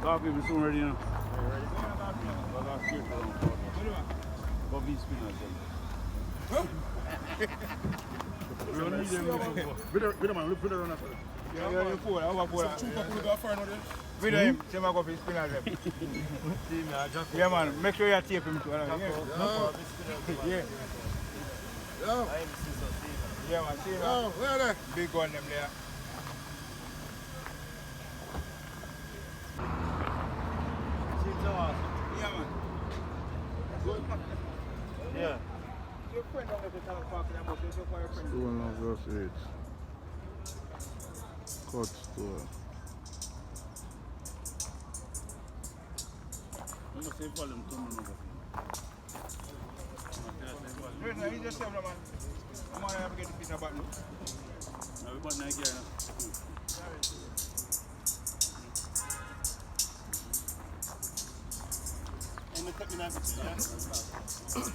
Coffee, we soon ready now. Ready? But I'll steer for around 4 now. But these spinners then. We don't need them. Video man, look for the runner for them. Yeah, you're four. How about four? Some chupa could go far now then. Video him, see my coffee spinners them. Yeah man, make sure you tape him too. Yeah. Yeah man, see man. Where are they? Big one them there. Yeah, man. Good. Yeah. Your friend don't have to tell talking about this. Your friend. Stone of groceries. Cut store. I'm going to say volume to me. No, he just said, man. I'm going to have to get the piece of button. No, we button again.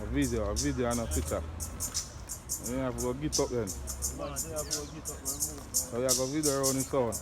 A video and a picture. You have to go get up then. So you have to video around the sound.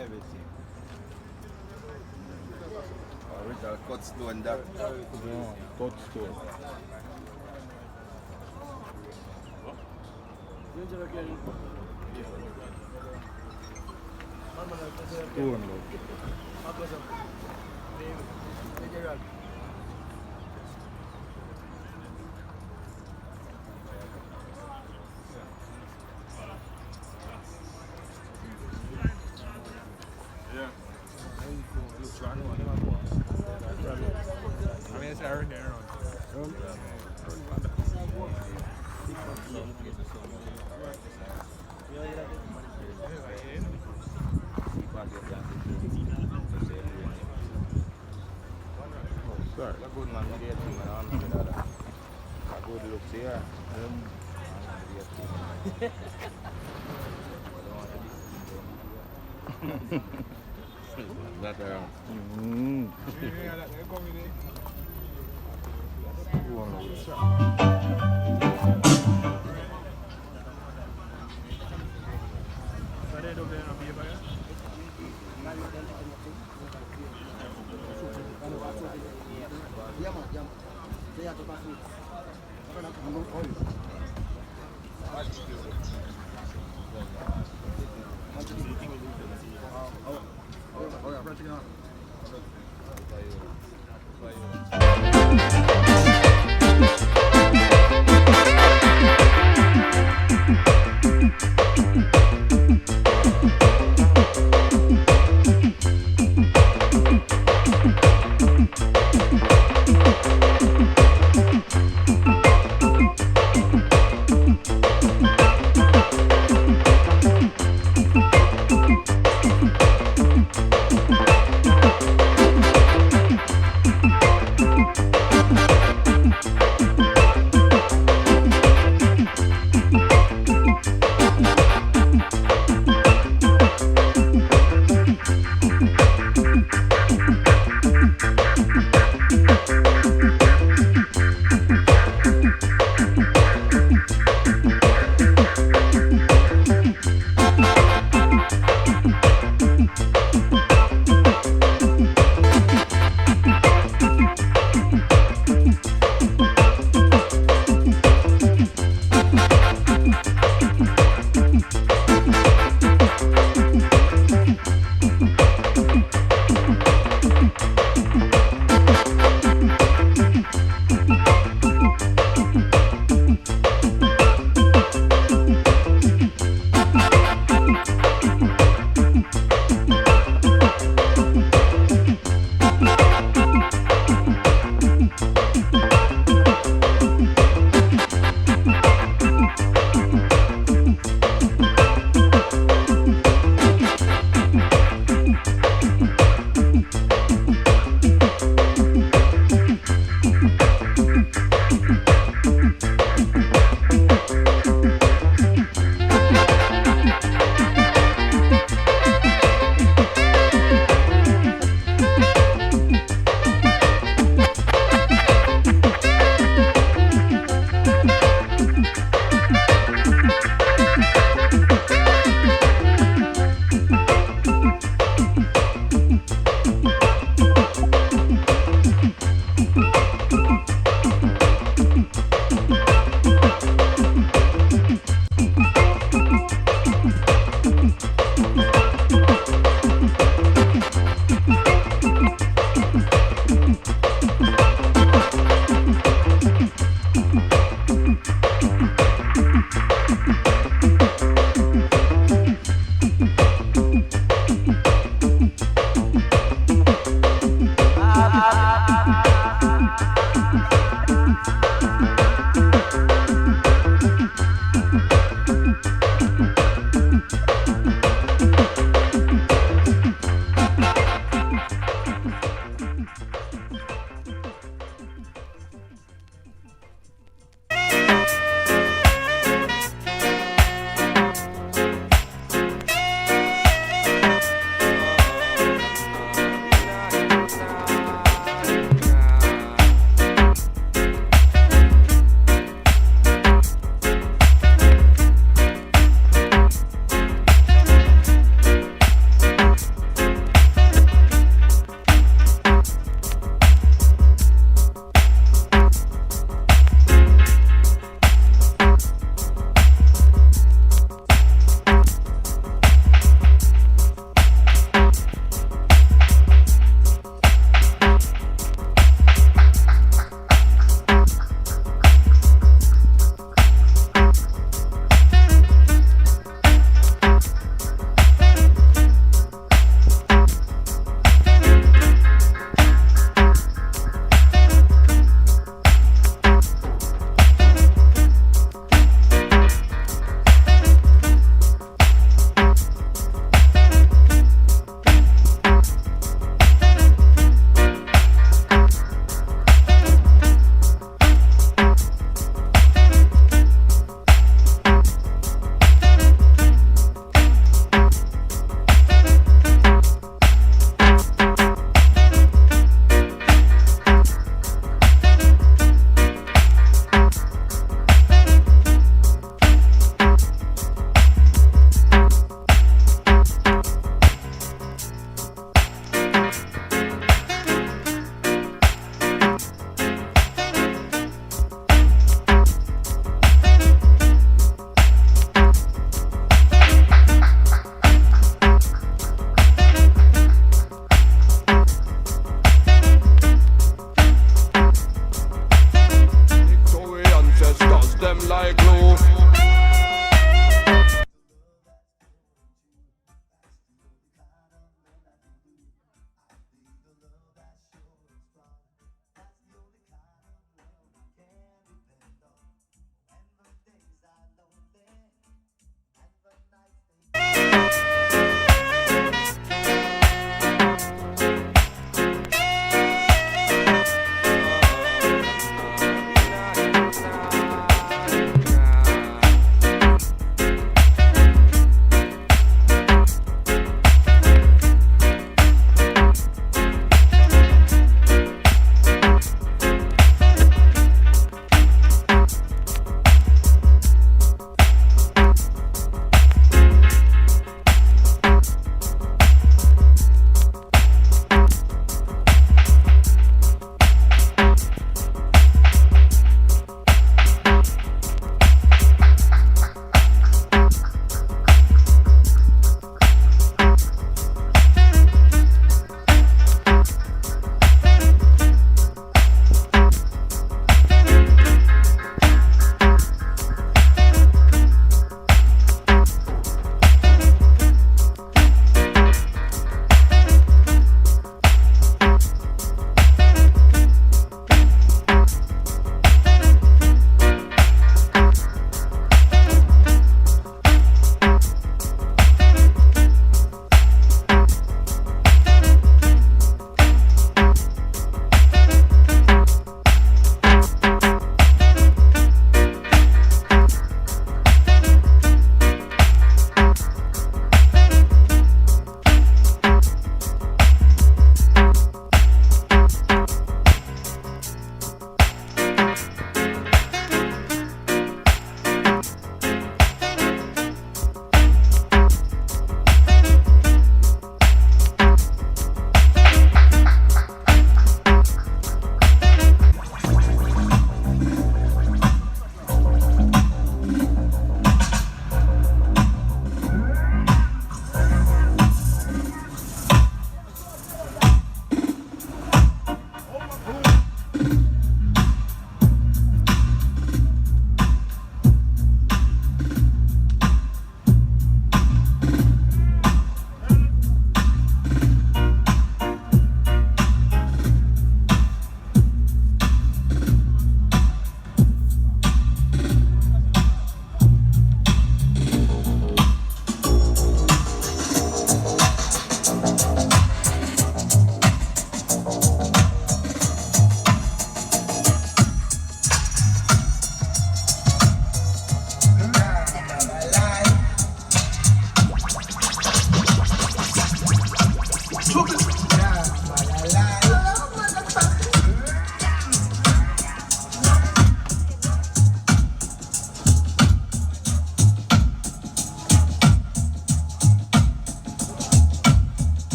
Everything. Original cut stone that. Yeah, cut stone. Stone, look. Sorry. Good man, we get him, man. A good look here. That like glue.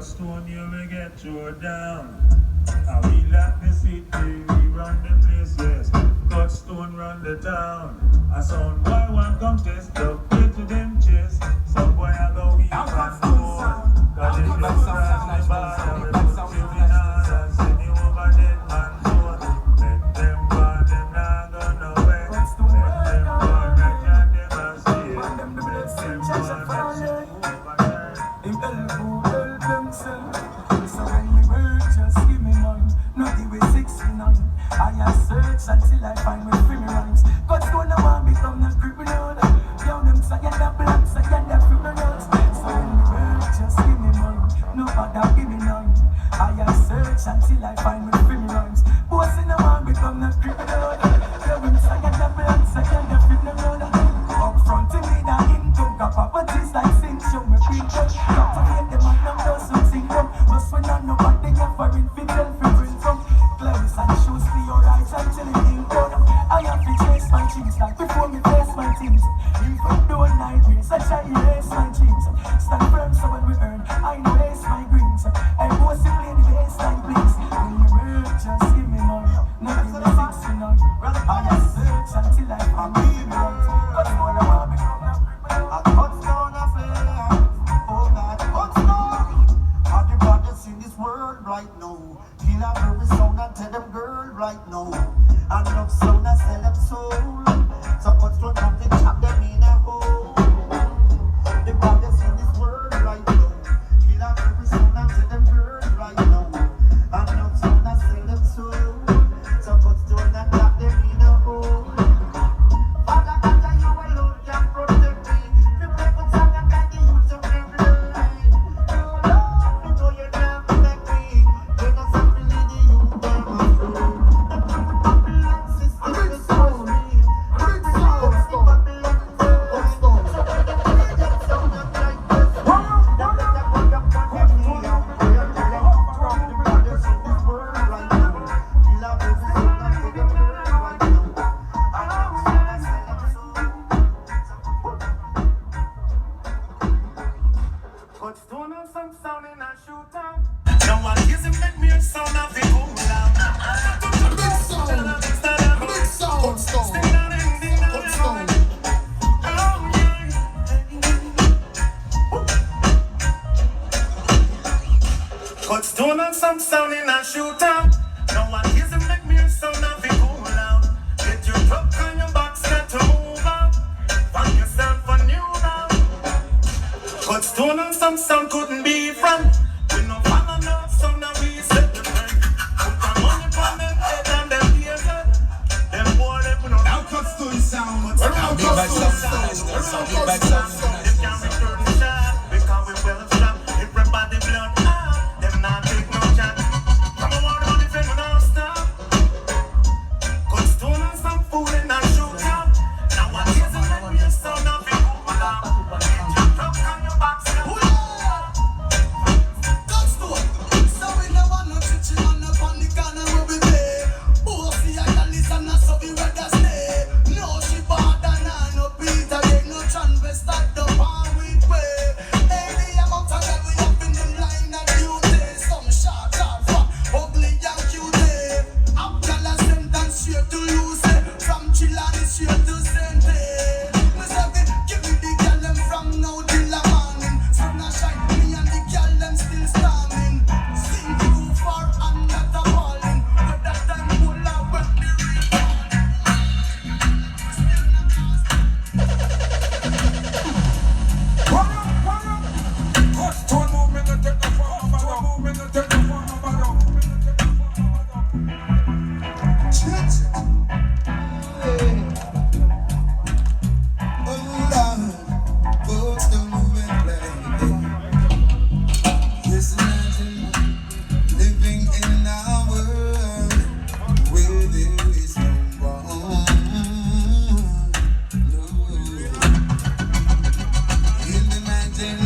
stone you will get you down. And we like the city, we run the place, yes. Cut stone run the town. A sound boy one come test the play to them chest. Some boy I go weak and cold. Cause if you cross the border, we put you in order. Send you over dead man road. Let them go, them not go nowhere. Let them go, they can't never see it. Let them go, that's over there. Him help themselves. So when you work, just give me money. Not give me 69. I search until I find my free rhymes. God's gonna want me become the criminal. Yo, them saying the black, saying the criminals. So when you work, just give me money. No other give me none. I search until I find my free rhymes. Boss in the man become the criminal. Yo, them saying the black, saying the criminal. Up front to me the income, got properties like sing show me people. Got to hate them and them do something dumb. But when I know what they have for infidel, for bring from clothes and shoes for your eyes until it ain't done. I have to chase my cheese like before me face my things. Even though nightmares, I try to erase my dreams. Stand firm so when we earn, I know ace my greens. I go simply the baseline please. When you work, just give me money. Not give me 69. I search until I find me right. Cause what I want me from the people. I cut down a flare. Oh God, cut down. All the brothers in this world right now. Kill a very sound and tell them girl right now. And love sound and sell them soul. So cut down come to chop them in a hole. The brothers in this world right now. Kill a very sound and tell them girl right now. And love sound and sell them soul. So cut down and chop them in a hole. Father God, you alone can protect me. The people song and guide the youth of every line. You alone, you know you can't protect me. You know something lead the youth them astray. The Babylon system is so real. The Babylon system. So when the project sound and like this, now let them go up on the knee and pray and tell them from the brothers in this world right now. Kill a baby sound and tell them girl right now. And I'm saying I say them so. Cut stone on some sound in a shootout. Now one gives him make me a sound of the cool loud. Big sound, big sound, stone. Cut stone. Cut stone on some sound in a shootout. Now one gives him make me a sound of the cool loud. Get your truck on your box, got to move out. Find yourself a new round. Cut stone on some sound couldn't be from. We no follow no sound and we set the trend. Put our money on them head and them ears. Them boy them no. Now cut stone sound. Now cut stone sound. Them can't return the shot because we well strapped. Everybody blood out. Them not take no chat. Come on on the film and stop. Cut stone on some food in a shootout. Now what is it that we sound of it? Get your truck on your box. So we no want no chichi man up on the corner where we play. Bossy and Alisa not so we rather stay. No she bad and I no Peter, they no transvestite the power we play. Hey, the amount of that we up in the line of duty. Some short or fat, ugly and cute. Abdala sentence straight to lose. From Chilani straight to Sente. Me say we give me the girl them from now till the morning. Sun a shine, me and the girl them still storming. Sing too far and not a falling. But that time pull out when the One moment to take the form of a moment to take the form of a Just imagine living in a world where there is no one. No. And imagine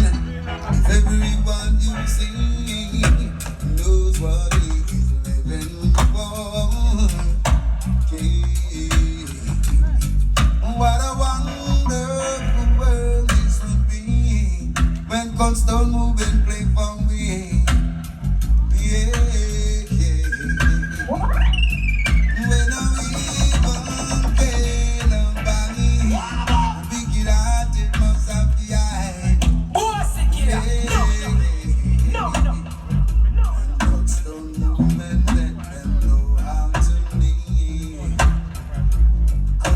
if everyone you see knows what he is living for. Okay. What a wonderful world this would be when constant moving play for me.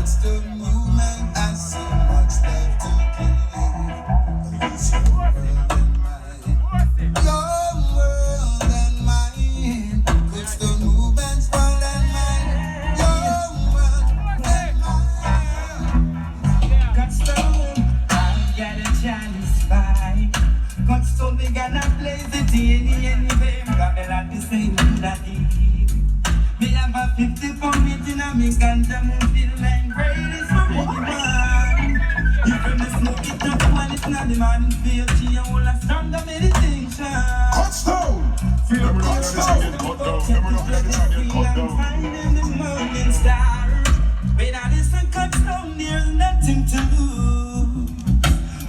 What's the movement? I so much left to give. It's your world and mine. Your world and mine. It's the movement's world and mine. Your world and mine. Cut stone, I got a chalice fight. Cut stone, we gonna blaze it anyway. Got me like the same daddy. Me have a 50 pound weight in a me ganja, me feel like greatest for anyone. You can smoke it up while it's not the man feel she and all a stronger meditation. Cut stone. Free up the stone. Check the feel and find in the morning star. When I listen cut stone, there's nothing to lose.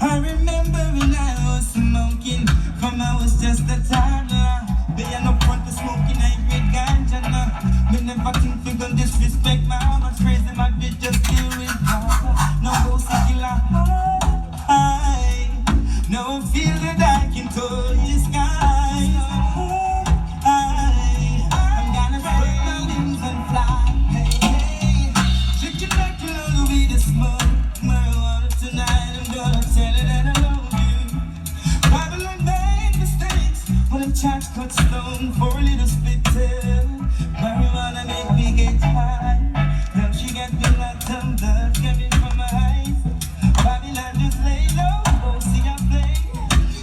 I remember when I was smoking, from I was just a toddler. They are no front to smoking, I ain't great ganja now. Me never think we gon' disrespect my mama. Crazy my bitch just deal with her. No go secular high. No feel that I can touch the sky. I'm gonna spread my wings and fly. Hey, shake it like you love me the smoke. Marijuana tonight, I'm gonna tell her that I love you. Babylon made mistakes when I'm charged cut stone for a little split tail. Marijuana make me get high. Now she got me locked on blood coming from my eyes. Babylon just lay low, oh see I play.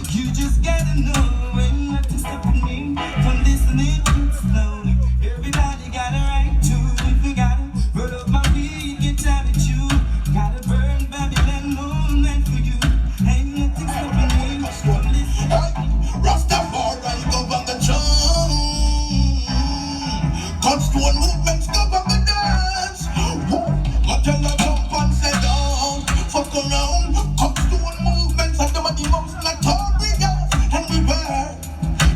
You just gotta know when not to stop me from listening slowly. Everybody got a right to, if you gotta roll up my weed, get time with you. Gotta burn Babylon movement for you. Ain't nothing stopping me from listening. Rastafari govern the tune. Cut stone movements govern the dance. Got your love jump and say down. Fuck around. Cut stone movements and them are the most notorious. And we were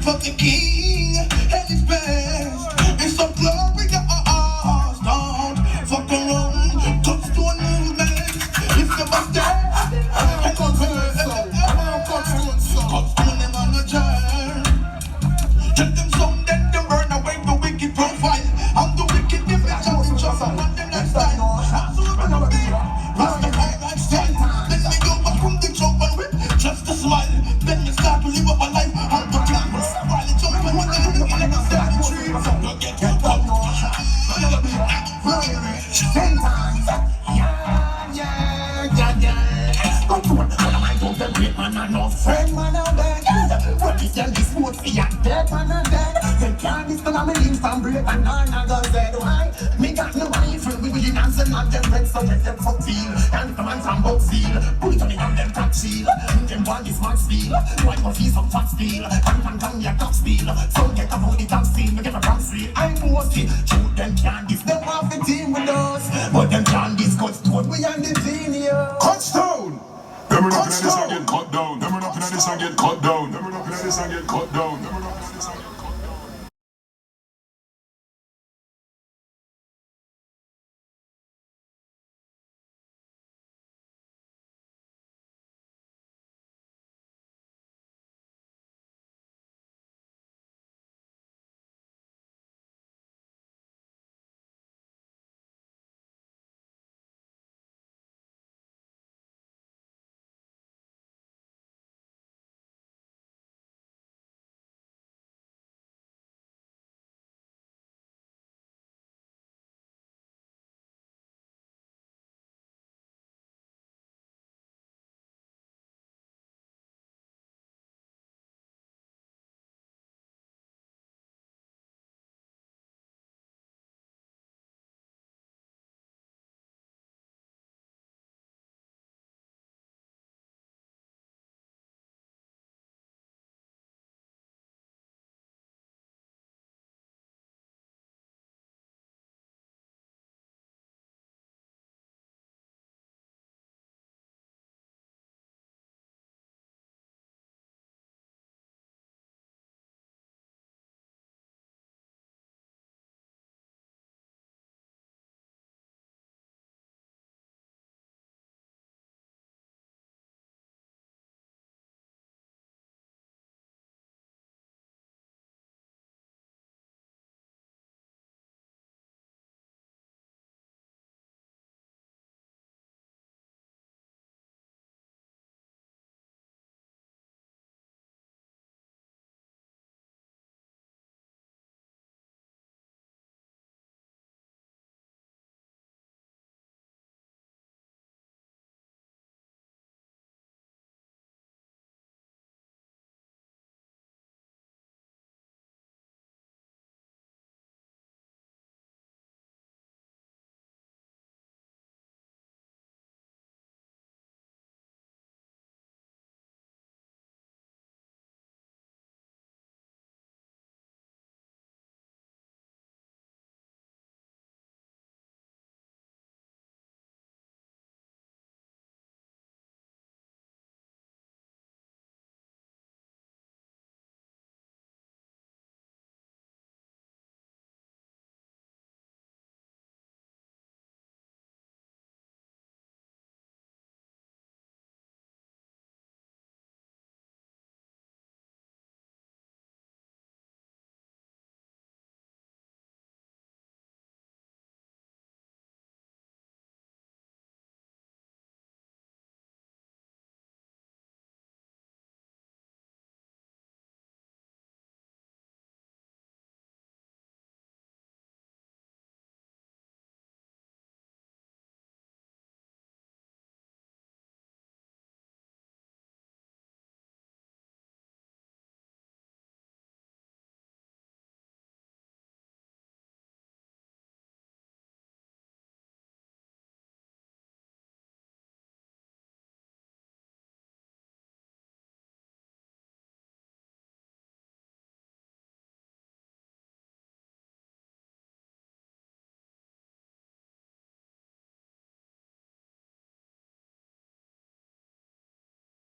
for the king and his best. It's so glorious. Don't fuck around. Cut stone movements. If you must stand and not cut stone them on the turn. Tell them some then them burn away the wicked profile. I'm the wicked different just a London and style. I'm so be Rastafari style. Then me go back from the jump and whip just a smile. Then you start to live up a life. I'm the campus while you jump and when you're living in a standing tree. Don't get up. 10 times. Yeah. Come to one of my dogs, the great man and no friend man out there. What is tell this food for ya dead man and dead. They can't listen to me leaves and break and none of us dead. Why? Me got no rifle, we will dance and not them red, so let them fuck feel. And the man from box feel, put it on the on them top seal. Them want this smart steel, white coffee some fat steel. Come, ya top steel. So get up on the top steel, me get a brown steel. I most it, shoot them can't this, them off the team with us. But them can't this cut stone, we on the genius. Cut stone! Them run up in this and get cut down. Them run up in this and get cut down.